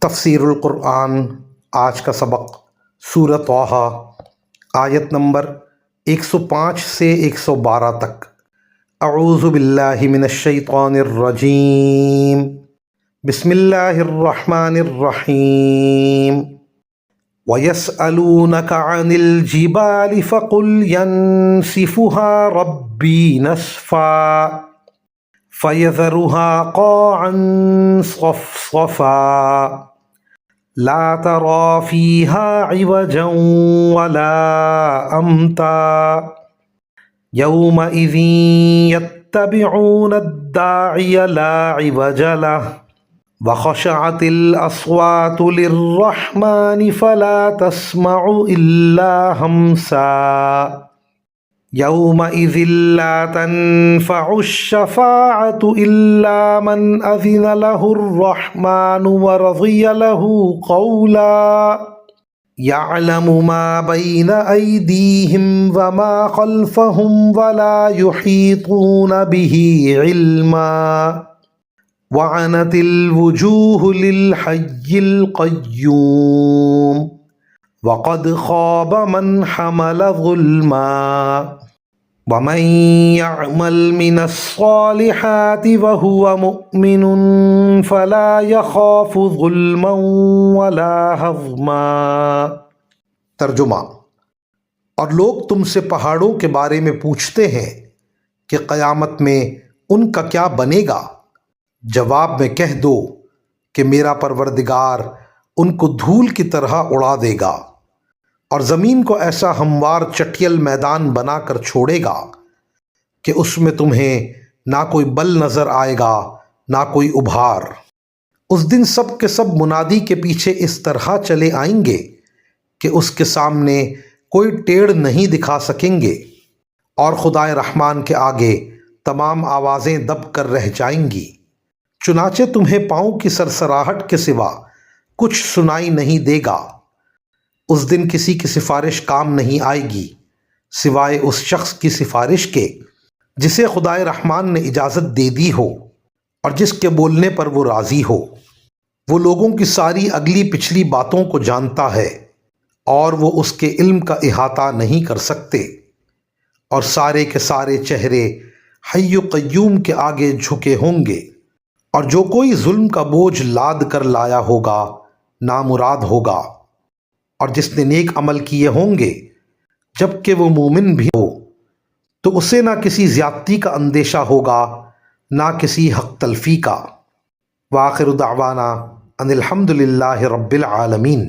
तफसीरुल कुरान। आज का सबक सूरह तौहा आयत नंबर 105 से 112 तक। अऊज़ु बिल्लाहि मिनश शैतानिर रजीम। बिस्मिल्लाहिर रहमानिर रहीम। वयस्अलूनका अनिल जिबालि फ़कुल यंसिफुहा रब्बी नस्फ़ा फ़यज़रुहा क़ाअन सफ़सफ़ा ला तरा फ़ीहा इवजन वला अम्ता यौमइज़िन यत्तबिऊन अद्दाइय ला इवज लह वख़शअतिल अस्वातु लिर्रहमानि फ़ला तस्मउ इल्ला हमसा यौमइज़िन ला तन्फ़उ श्शफ़ाअतु इल्ला मन अज़िन लहुर्रहमानु वरज़िय लहू क़ौला यअलमु मा बैन अयदीहिम वमा ख़ल्फ़हुम वला युहीतून बिही इल्मा वअनतिल वुजूहु लिल हय्यिल क़य्यूम वक़द ख़ाब मन हमल ज़ुल्मा वमन यअमल मिनस्सालिहाति वहुव मुअमिनुन फला यख़ाफ़ु ज़ुल्मन वला हज़मा। तर्जुमा। और लोग तुमसे पहाड़ों के बारे में पूछते हैं कि क़यामत में उनका क्या बनेगा। जवाब में कह दो कि मेरा परवरदिगार उनको धूल की तरह उड़ा देगा और ज़मीन को ऐसा हमवार चटियल मैदान बनाकर छोड़ेगा कि उसमें तुम्हें ना कोई बल नज़र आएगा ना कोई उभार। उस दिन सब के सब मुनादी के पीछे इस तरह चले आएंगे कि उसके सामने कोई टेढ़ नहीं दिखा सकेंगे और खुदाए रहमान के आगे तमाम आवाज़ें दब कर रह जाएंगी। चुनाचे तुम्हें पाँव की सरसराहट के सिवा कुछ सुनाई नहीं देगा। उस दिन किसी की सिफारिश काम नहीं आएगी सिवाय उस शख्स की सिफारिश के जिसे खुदाए रहमान ने इजाज़त दे दी हो और जिसके बोलने पर वो राज़ी हो। वो लोगों की सारी अगली पिछली बातों को जानता है और वो उसके इल्म का इहाता नहीं कर सकते। और सारे के सारे चेहरे हय्यु क़य्यूम के आगे झुके होंगे और जो कोई जुल्म का बोझ लाद कर लाया होगा नामुराद होगा। और जिसने नेक अमल किए होंगे जबकि वो मोमिन भी हो तो उसे ना किसी ज़्यादती का अंदेशा होगा ना किसी हक़ तलफ़ी का। व आखिरु दअवाना अनिल हम्दुलिल्लाहि रब्बिल आलमीन।